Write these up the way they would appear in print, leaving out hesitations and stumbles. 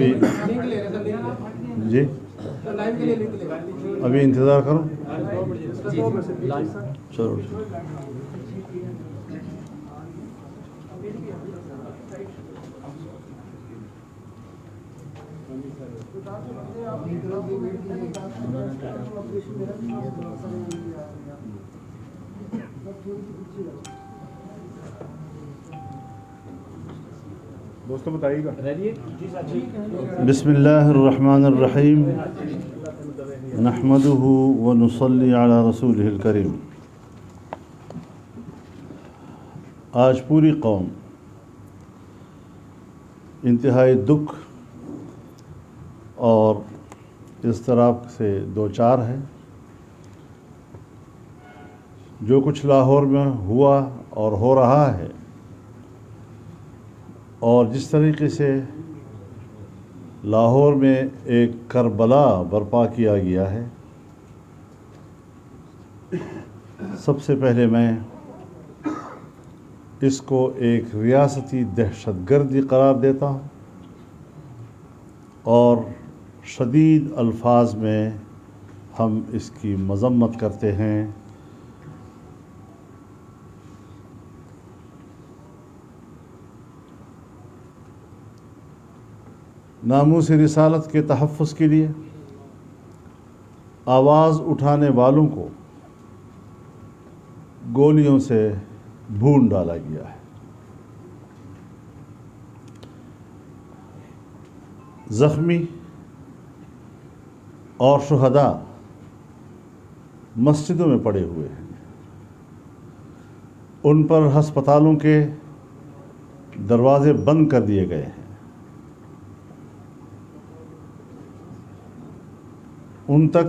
ابھی جی ابھی انتظار کرو. چلو دوستوں بتائیے گا. بسم اللہ الرحمن الرحیم نحمده ونصلی علی رسولہ الکریم. آج پوری قوم انتہائی دکھ اور اضطراب سے دوچار ہے. جو کچھ لاہور میں ہوا اور ہو رہا ہے اور جس طریقے سے لاہور میں ایک کربلا برپا کیا گیا ہے، سب سے پہلے میں اس کو ایک ریاستی دہشت گردی قرار دیتا ہوں اور شدید الفاظ میں ہم اس کی مذمت کرتے ہیں. ناموس رسالت کے تحفظ کے لیے آواز اٹھانے والوں کو گولیوں سے بھون ڈالا گیا ہے. زخمی اور شہداء مسجدوں میں پڑے ہوئے ہیں. ان پر ہسپتالوں کے دروازے بند کر دیے گئے ہیں. ان تک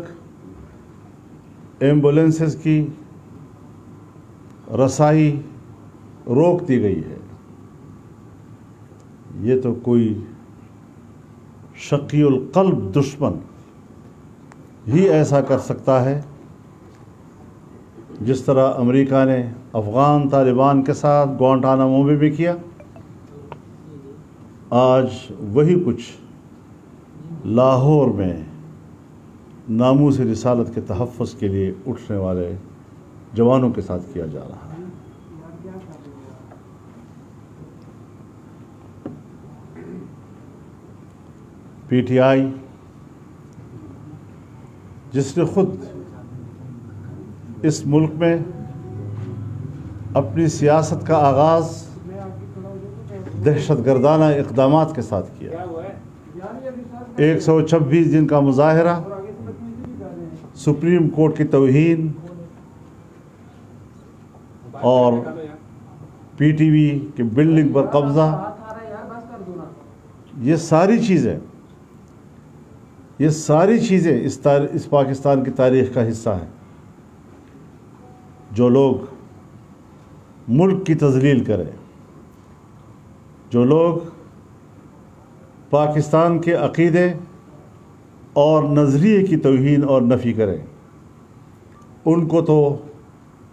ایمبولینسز کی رسائی روک دی گئی ہے. یہ تو کوئی شقی القلب دشمن ہی ایسا کر سکتا ہے، جس طرح امریکہ نے افغان طالبان کے ساتھ گوانٹانامو میں بھی کیا. آج وہی کچھ لاہور میں ناموس رسالت کے تحفظ کے لیے اٹھنے والے جوانوں کے ساتھ کیا جا رہا ہے. پی ٹی آئی جس نے خود اس ملک میں اپنی سیاست کا آغاز دہشت گردانہ اقدامات کے ساتھ کیا، 126 دن کا مظاہرہ، سپریم کورٹ کی توہین اور پی ٹی وی کی بلڈنگ پر قبضہ، یہ ساری چیزیں اس پاکستان کی تاریخ کا حصہ ہیں. جو لوگ ملک کی تذلیل کریں، جو لوگ پاکستان کے عقیدے اور نظریے کی توہین اور نفی کریں، ان کو تو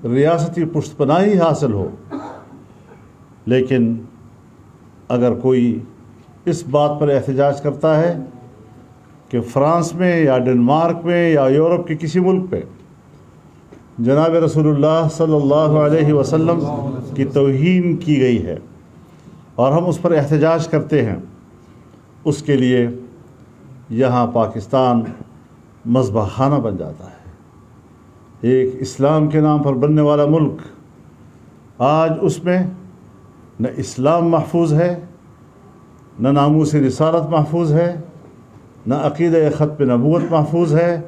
ریاستی پشت پناہی حاصل ہو، لیکن اگر کوئی اس بات پر احتجاج کرتا ہے کہ فرانس میں یا ڈنمارک میں یا یورپ کے کسی ملک پہ جناب رسول اللہ صلی اللہ علیہ وسلم کی توہین کی گئی ہے اور ہم اس پر احتجاج کرتے ہیں، اس کے لیے یہاں پاکستان مذبح خانہ بن جاتا ہے. ایک اسلام کے نام پر بننے والا ملک، آج اس میں نہ اسلام محفوظ ہے، نہ ناموس رسالت محفوظ ہے، نہ عقیدہ ختم نبوت محفوظ ہے.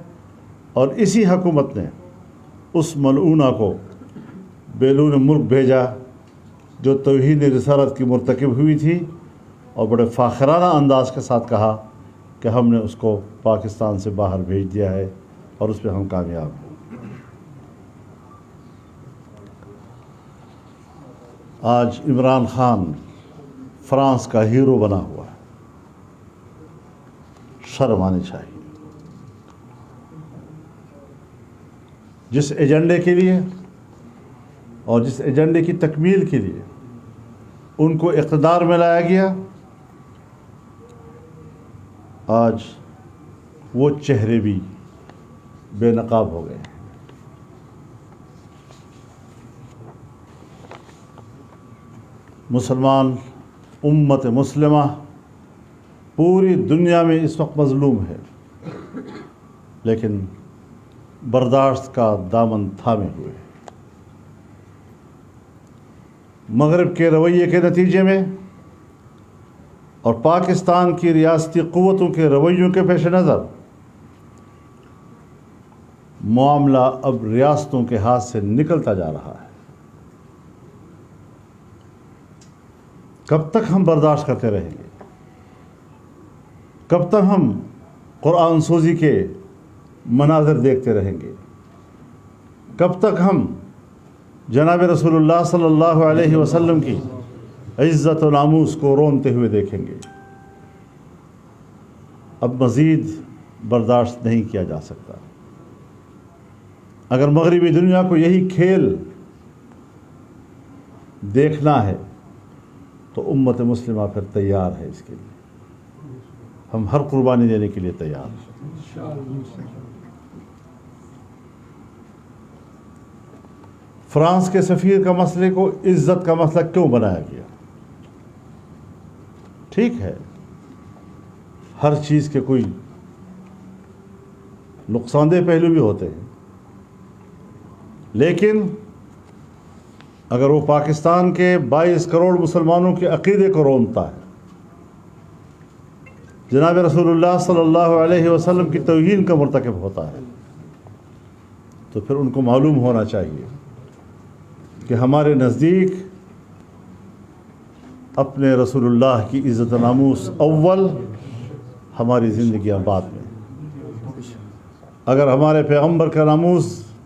اور اسی حکومت نے اس ملعونہ کو بیرون ملک بھیجا جو توہین رسالت کی مرتکب ہوئی تھی، اور بڑے فاخرانہ انداز کے ساتھ کہا کہ ہم نے اس کو پاکستان سے باہر بھیج دیا ہے اور اس پہ ہم کامیاب ہیں. آج عمران خان فرانس کا ہیرو بنا ہوا ہے. شرم آنی چاہیے. جس ایجنڈے کے لیے اور جس ایجنڈے کی تکمیل کے لیے ان کو اقتدار میں لایا گیا، آج وہ چہرے بھی بے نقاب ہو گئے ہیں۔ مسلمان امت مسلمہ پوری دنیا میں اس وقت مظلوم ہے، لیکن برداشت کا دامن تھامے ہوئے۔ مغرب کے رویے کے نتیجے میں اور پاکستان کی ریاستی قوتوں کے رویوں کے پیش نظر معاملہ اب ریاستوں کے ہاتھ سے نکلتا جا رہا ہے۔ کب تک ہم برداشت کرتے رہیں گے؟ کب تک ہم قرآن سوزی کے مناظر دیکھتے رہیں گے؟ کب تک ہم جناب رسول اللہ صلی اللہ علیہ وسلم کی عزت و ناموس کو رونتے ہوئے دیکھیں گے؟ اب مزید برداشت نہیں کیا جا سکتا۔ اگر مغربی دنیا کو یہی کھیل دیکھنا ہے تو امت مسلمہ پھر تیار ہے اس کے لیے، ہم ہر قربانی دینے کے لیے تیار ہیں۔ فرانس کے سفیر کا مسئلے کو عزت کا مسئلہ کیوں بنایا گیا؟ ٹھیک ہے، ہر چیز کے کوئی نقصان دہ پہلو بھی ہوتے ہیں، لیکن اگر وہ پاکستان کے 22 کروڑ مسلمانوں کے عقیدے کو رونتا ہے، جناب رسول اللہ صلی اللہ علیہ وسلم کی توہین کا مرتکب ہوتا ہے، تو پھر ان کو معلوم ہونا چاہیے کہ ہمارے نزدیک اپنے رسول اللہ کی عزت و ناموس اول، ہماری زندگیاں بعد میں۔ اگر ہمارے پیغمبر کا ناموس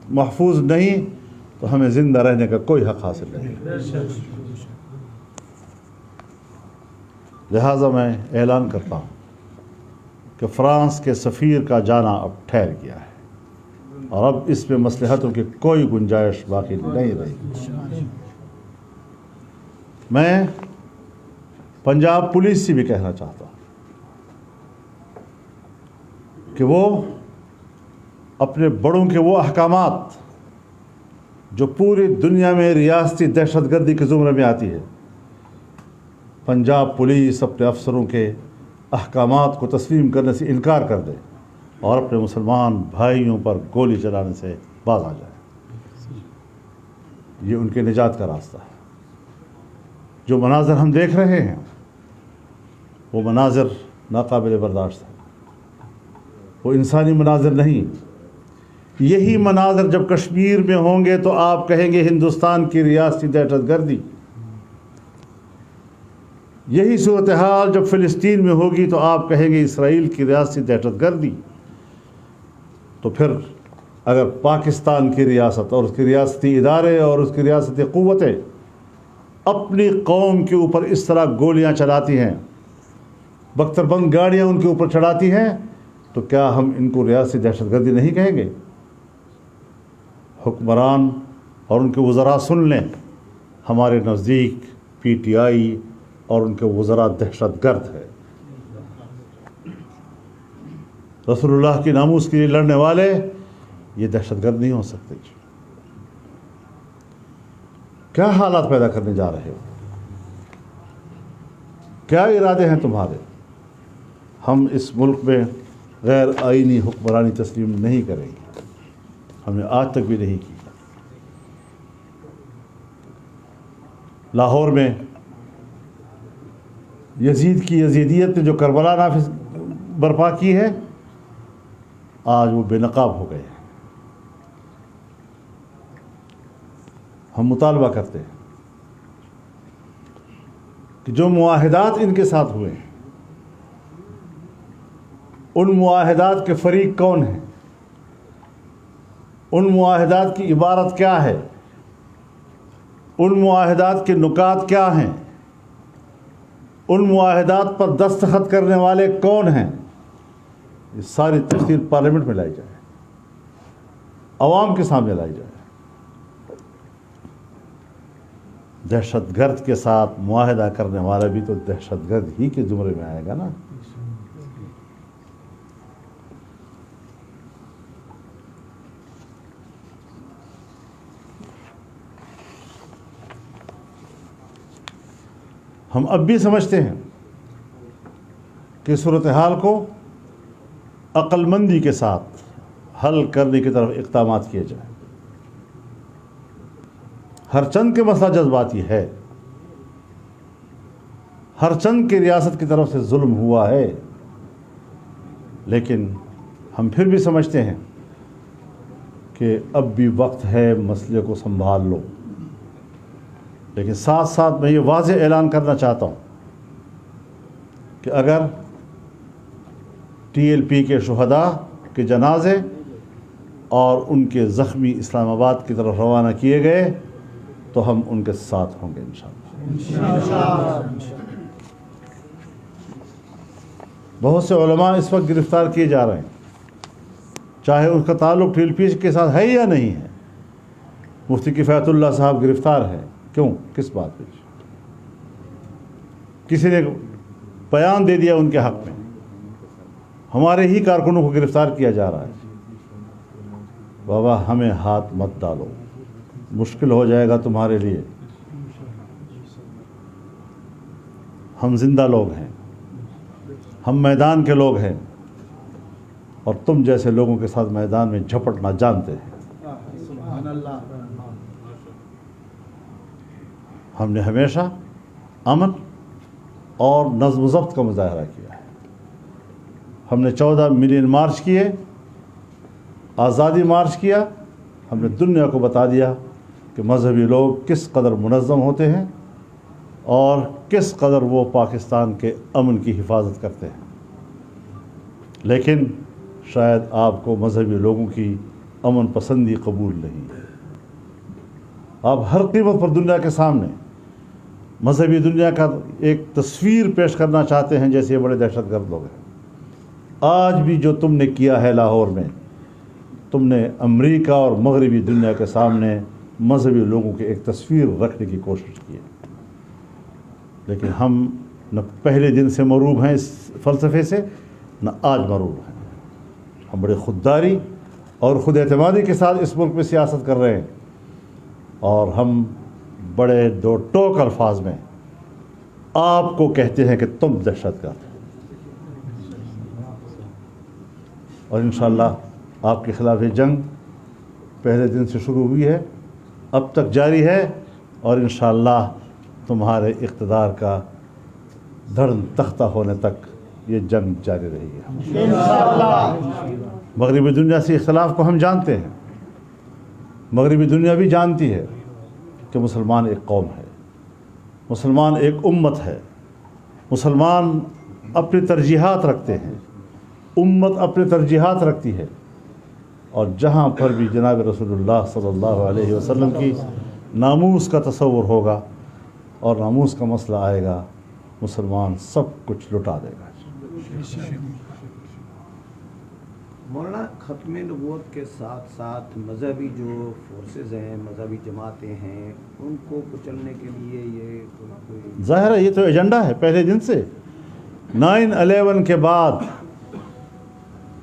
محفوظ نہیں تو ہمیں زندہ رہنے کا کوئی حق حاصل نہیں۔ لہٰذا میں اعلان کرتا ہوں کہ فرانس کے سفیر کا جانا اب ٹھہر گیا ہے اور اب اس میں مصلحتوں کی کوئی گنجائش باقی نہیں رہی۔ میں پنجاب پولیس سے بھی کہنا چاہتا ہوں کہ وہ اپنے بڑوں کے وہ احکامات جو پوری دنیا میں ریاستی دہشت گردی کے زمرے میں آتی ہے، پنجاب پولیس اپنے افسروں کے احکامات کو تسلیم کرنے سے انکار کر دے اور اپنے مسلمان بھائیوں پر گولی چلانے سے باز آ جائے۔ یہ ان کے نجات کا راستہ ہے۔ جو مناظر ہم دیکھ رہے ہیں وہ مناظر ناقابل برداشت ہیں، وہ انسانی مناظر نہیں۔ یہی مناظر جب کشمیر میں ہوں گے تو آپ کہیں گے ہندوستان کی ریاستی دہشت گردی۔ یہی صورتحال جب فلسطین میں ہوگی تو آپ کہیں گے اسرائیل کی ریاستی دہشت گردی۔ تو پھر اگر پاکستان کی ریاست اور اس کے ریاستی ادارے اور اس کی ریاستی قوتیں اپنی قوم کے اوپر اس طرح گولیاں چلاتی ہیں، بختر بند گاڑیاں ان کے اوپر چڑھاتی ہیں، تو کیا ہم ان کو ریاستی دہشت گردی نہیں کہیں گے؟ حکمران اور ان کے وزراء سن لیں، ہمارے نزدیک پی ٹی آئی اور ان کے وزراء دہشت گرد ہے۔ رسول اللہ کی ناموس کے لیے لڑنے والے یہ دہشت گرد نہیں ہو سکتے۔ کیا حالات پیدا کرنے جا رہے ہو؟ کیا ارادے ہیں تمہارے؟ ہم اس ملک میں غیر آئینی حکمرانی تسلیم نہیں کریں گے، ہم نے آج تک بھی نہیں کی۔ لاہور میں یزید کی یزیدیت نے جو کربلا نافذ برپا کی ہے، آج وہ بے نقاب ہو گئے ہیں۔ ہم مطالبہ کرتے ہیں کہ جو معاہدات ان کے ساتھ ہوئے ہیں، ان معاہدات کے فریق کون ہیں؟ ان معاہدات کی عبارت کیا ہے؟ ان معاہدات کے نکات کیا ہیں؟ ان معاہدات پر دستخط کرنے والے کون ہیں؟ یہ ساری تفصیل پارلیمنٹ میں لائی جائے، عوام کے سامنے لائی جائے۔ دہشت گرد کے ساتھ معاہدہ کرنے والا بھی تو دہشت گرد ہی کے زمرے میں آئے گا نا۔ ہم اب بھی سمجھتے ہیں کہ صورتحال کو عقل مندی کے ساتھ حل کرنے کی طرف اقدامات کیے جائیں. ہر چند کے مسئلہ جذباتی ہے، ہر چند کی ریاست کی طرف سے ظلم ہوا ہے، لیکن ہم پھر بھی سمجھتے ہیں کہ اب بھی وقت ہے مسئلے کو سنبھال لو. لیکن ساتھ ساتھ میں یہ واضح اعلان کرنا چاہتا ہوں کہ اگر TLP کے شہداء کے جنازے اور ان کے زخمی اسلام آباد کی طرف روانہ کیے گئے تو ہم ان کے ساتھ ہوں گے انشاءاللہ. بہت سے علماء اس وقت گرفتار کیے جا رہے ہیں، چاہے اس کا تعلق TLP کے ساتھ ہے یا نہیں ہے. مفتی کفایت اللہ صاحب گرفتار ہے، کیوں؟ کس بات پہ؟ کسی نے بیان دے دیا ان کے حق میں، ہمارے ہی کارکنوں کو گرفتار کیا جا رہا ہے. بابا ہمیں ہاتھ مت ڈالو، مشکل ہو جائے گا تمہارے لیے. ہم زندہ لوگ ہیں، ہم میدان کے لوگ ہیں، اور تم جیسے لوگوں کے ساتھ میدان میں جھپٹنا جانتے ہیں. ہم نے ہمیشہ امن اور نظم و ضبط کا مظاہرہ کیا ہے. ہم نے 14 ملین مارچ کیے، آزادی مارچ کیا. ہم نے دنیا کو بتا دیا کہ مذہبی لوگ کس قدر منظم ہوتے ہیں اور کس قدر وہ پاکستان کے امن کی حفاظت کرتے ہیں. لیکن شاید آپ کو مذہبی لوگوں کی امن پسندی قبول نہیں ہے. آپ ہر قیمت پر دنیا کے سامنے مذہبی دنیا کا ایک تصویر پیش کرنا چاہتے ہیں جیسے یہ بڑے دہشت گرد لوگ ہیں. آج بھی جو تم نے کیا ہے لاہور میں، تم نے امریکہ اور مغربی دنیا کے سامنے مذہبی لوگوں کی ایک تصویر رکھنے کی کوشش کی ہے. لیکن ہم نہ پہلے دن سے مروب ہیں اس فلسفے سے، نہ آج مروب ہیں. ہم بڑے خودداری اور خود اعتمادی کے ساتھ اس ملک میں سیاست کر رہے ہیں، اور ہم بڑے دو ٹوک الفاظ میں آپ کو کہتے ہیں کہ تم دہشت گرد. اور انشاءاللہ آپ کے خلاف یہ جنگ پہلے دن سے شروع ہوئی ہے، اب تک جاری ہے، اور انشاءاللہ تمہارے اقتدار کا دھڑ تختہ ہونے تک یہ جنگ جاری رہے گی انشاءاللہ. مغربی دنیا سے اختلاف کو ہم جانتے ہیں، مغربی دنیا بھی جانتی ہے کہ مسلمان ایک قوم ہے، مسلمان ایک امت ہے. مسلمان اپنی ترجیحات رکھتے ہیں، امت اپنی ترجیحات رکھتی ہے. اور جہاں پر بھی جناب رسول اللہ صلی اللہ علیہ وسلم کی ناموس کا تصور ہوگا اور ناموس کا مسئلہ آئے گا، مسلمان سب کچھ لٹا دے گا. مولانا، ختم نبوت کے ساتھ ساتھ مذہبی جو فورسز ہیں، مذہبی جماعتیں ہیں، ان کو کچلنے کے لیے یہ ظاہر ہے، یہ تو ایجنڈا ہے پہلے دن سے. 9/11 کے بعد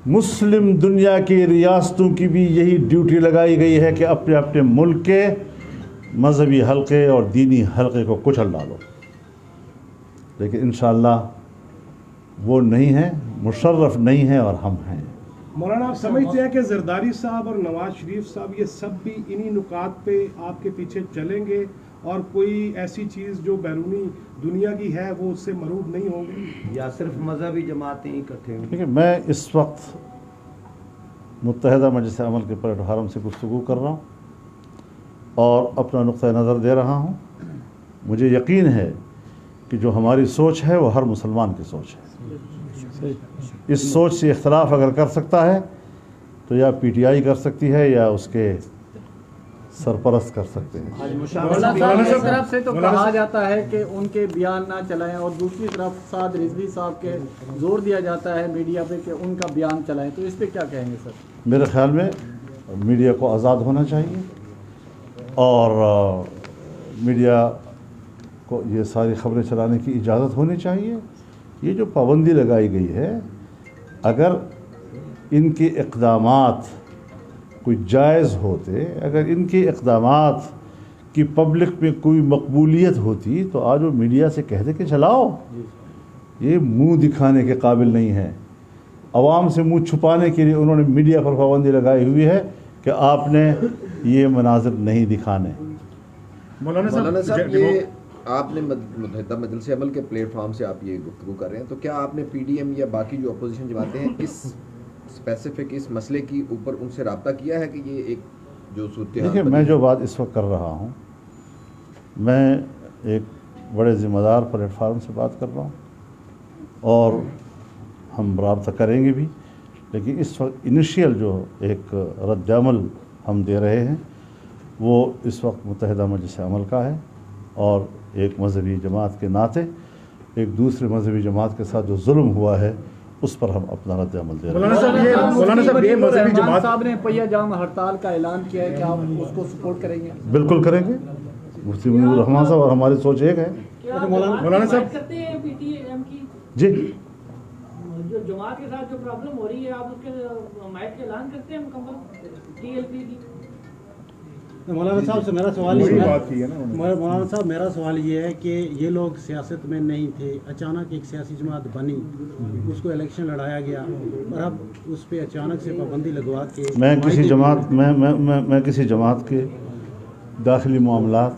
مسلم دنیا کی ریاستوں کی بھی یہی ڈیوٹی لگائی گئی ہے کہ اپنے اپنے ملک کے مذہبی حلقے اور دینی حلقے کو کچل ڈالو. لیکن انشاءاللہ وہ نہیں ہیں، مشرف نہیں ہیں، اور ہم ہیں. مولانا، آپ سمجھتے ہیں کہ زرداری صاحب اور نواز شریف صاحب یہ سب بھی انہی نکات پہ آپ کے پیچھے چلیں گے، اور کوئی ایسی چیز جو بیرونی دنیا کی ہے وہ اس سے مروب نہیں ہوں گی، یا صرف مذہبی جماعتیں اکٹھے ہوں گی؟ دیکھیں، میں اس وقت متحدہ مجلس عمل کے پلیٹ فارم سے گفتگو کر رہا ہوں اور اپنا نقطہ نظر دے رہا ہوں. مجھے یقین ہے کہ جو ہماری سوچ ہے وہ ہر مسلمان کی سوچ ہے. اس سوچ سے اختلاف اگر کر سکتا ہے تو یا PTI کر سکتی ہے یا اس کے سرپرست کر سکتے ہیں. مولانا صاحب ایک طرف سے تو کہا جاتا ہے کہ ان کے بیان نہ چلائیں، اور دوسری طرف سعد رضوی صاحب کے زور دیا جاتا ہے میڈیا پہ کہ ان کا بیان چلائیں، تو اس پہ کیا کہیں گے سر؟ میرے خیال میں میڈیا کو آزاد ہونا چاہیے، اور میڈیا کو یہ ساری خبریں چلانے کی اجازت ہونی چاہیے. یہ جو پابندی لگائی گئی ہے، اگر ان کے اقدامات کوئی جائز ہوتے، اگر ان کے اقدامات کہ پبلک میں کوئی مقبولیت ہوتی تو آج وہ میڈیا سے کہتے کہ چلاؤ. یہ منہ دکھانے کے قابل نہیں ہے. عوام سے منہ چھپانے کے لیے انہوں نے میڈیا پر پابندی لگائی ہوئی ہے کہ آپ نے یہ مناظر نہیں دکھانے. مولانا صاحب یہ آپ نے متحدہ مجلس عمل کے پلیٹ فارم سے آپ یہ گفتگو کر رہے ہیں, تو کیا آپ نے پی ڈی ایم یا باقی جو اپوزیشن جماعتیں ہیں اس اسپیسیفک اس مسئلے کی اوپر ان سے رابطہ کیا ہے کہ یہ ایک جو صورتحال؟ دیکھیے میں جو بات اس وقت کر رہا ہوں, میں ایک بڑے ذمہ دار پلیٹ فارم سے بات کر رہا ہوں اور ہم رابطہ کریں گے بھی, لیکن اس وقت انیشیل جو ایک رد عمل ہم دے رہے ہیں وہ اس وقت متحدہ مجلس عمل کا ہے, اور ایک مذہبی جماعت کے ناطے ایک دوسرے مذہبی جماعت کے ساتھ جو ظلم ہوا ہے اس پر ہم اپنا رد عمل دے رہے ہیں. مولانا صاحب یہ مذہبی جماعت صاحب نے پہیہ جام ہڑتال کا اعلان کیا ہے کہ آپ اس کو سپورٹ کریں گے؟ بالکل کریں گے. مفتی منیر الرحمان صاحب اور ہماری سوچ ایک ہے. مولانا صاحب کرتے ہیں پی ٹی ایم کی جی جو جماعت کے ساتھ جو پرابلم ہو رہی ہے, آپ اس کے حمایت کا اعلان کرتے ہیں مکمل ٹی ایل پی کی؟ مولانا صاحب سے میرا سوال وہی یہ بات کی ہے نا مولانا صاحب میرا سوال یہ ہے کہ یہ لوگ سیاست میں نہیں تھے, اچانک ایک سیاسی جماعت بنی, اس کو الیکشن لڑایا گیا اور اب اس پہ اچانک سے پابندی لگوا کے میں کسی جماعت کے داخلی معاملات,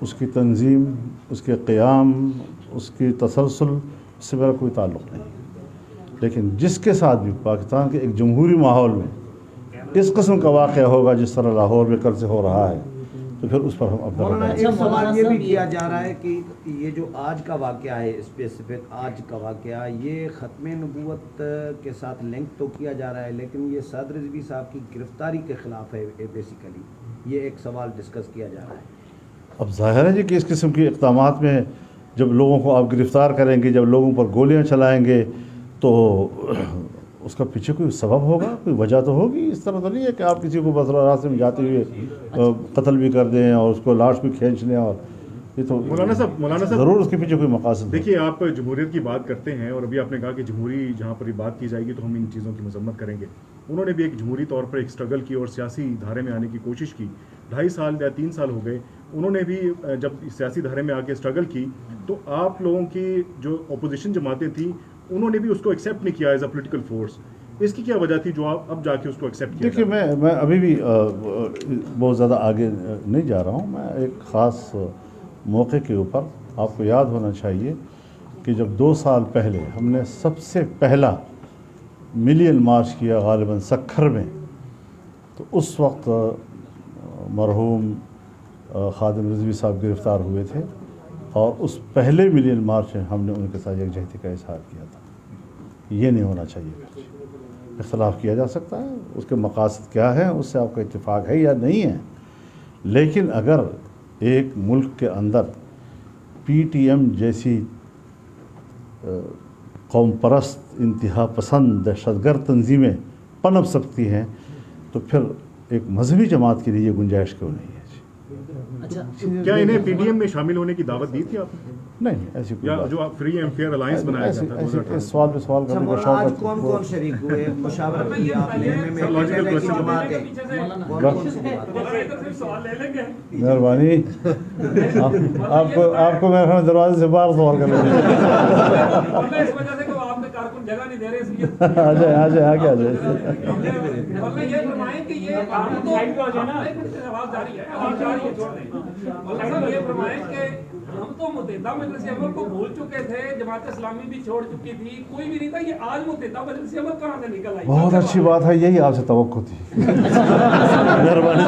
اس کی تنظیم, اس کے قیام, اس کی تسلسل سے میرا کوئی تعلق نہیں. لیکن جس کے ساتھ بھی پاکستان کے ایک جمہوری ماحول میں اس قسم کا واقعہ ہوگا جس طرح لاہور میں کل سے ہو رہا ہے, تو پھر اس پر ہم اپنا مولانا ایک سوال یہ بھی کیا جا رہا ہے کہ یہ جو آج کا واقعہ ہے, اسپیسیفک آج کا واقعہ, یہ ختم نبوت کے ساتھ لنک تو کیا جا رہا ہے لیکن یہ سعد رضوی صاحب کی گرفتاری کے خلاف ہے بیسیکلی, یہ ایک سوال ڈسکس کیا جا رہا ہے. اب ظاہر ہے جی کہ اس قسم کے اقدامات میں جب لوگوں کو آپ گرفتار کریں گے, جب لوگوں پر گولیاں چلائیں گے, تو اس کا پیچھے کوئی سبب ہوگا, کوئی وجہ تو ہوگی. اس طرح تو نہیں ہے کہ آپ کسی کو بس راستے میں جاتے ہوئے قتل بھی کر دیں اور اس کو لاش بھی کھینچ لیں, اور یہ تو مولانا صاحب ضرور اس کے پیچھے کوئی مقاصد. دیکھیے آپ جمہوریت کی بات کرتے ہیں اور ابھی آپ نے کہا کہ جمہوری جہاں پر بات کی جائے گی تو ہم ان چیزوں کی مذمت کریں گے. انہوں نے بھی ایک جمہوری طور پر ایک سٹرگل کی اور سیاسی دھارے میں آنے کی کوشش کی. 2.5 سال یا 3 سال ہو گئے, انہوں نے بھی جب سیاسی دھارے میں آ کے سٹرگل کی تو آپ لوگوں کی جو اپوزیشن جماعتیں تھیں انہوں نے بھی اس کو ایکسیپٹ نہیں کیا ایز اے پولیٹیکل فورس. اس کی کیا وجہ تھی جو آپ اب جا کے اس کو ایکسیپٹ کیا؟ دیکھیے میں ابھی بھی بہت زیادہ آگے نہیں جا رہا ہوں. میں ایک خاص موقع کے اوپر, آپ کو یاد ہونا چاہیے کہ جب 2 سال پہلے ہم نے سب سے پہلا ملین مارچ کیا غالباً سکھر میں, تو اس وقت مرحوم خادم رضوی صاحب گرفتار ہوئے تھے, اور اس پہلے ملین مارچ میں ہم نے ان کے ساتھ یکجہتی کا اظہار کیا تھا. یہ نہیں ہونا چاہیے. اختلاف کیا جا سکتا ہے, اس کے مقاصد کیا ہیں, اس سے آپ کا اتفاق ہے یا نہیں ہے, لیکن اگر ایک ملک کے اندر پی ٹی ایم جیسی قوم پرست, انتہا پسند, دہشت گرد تنظیمیں پنپ سکتی ہیں, تو پھر ایک مذہبی جماعت کے لیے یہ گنجائش کیوں نہیں ہے؟ کیا انہیں پی ڈی ایم میں شامل ہونے کی دعوت دی تھی آپ نے؟ نہیں, ایسی کوئی بات جو فری اینڈ فیئر الائنس بنایا گیا تھا. اس سوال پہ سوال کرنے کا آج شوق کون کون شریک ہوئے, مشاورت کی آپ نے, مہربانی. آپ کو میرے دروازے سے باہر سوال کرنا آ جائے آگے آ جائے. ہم تو متحدہ مجلس عمل کو بھول چکے تھے, جماعت اسلامی بھی چھوڑ چکی تھی, کوئی بھی نہیں تھا. یہ آج متحدہ مجلس عمل کہاں سے نکل آئی؟ بہت اچھی بات ہے, یہی آپ سے توقع تھی. مہربانی.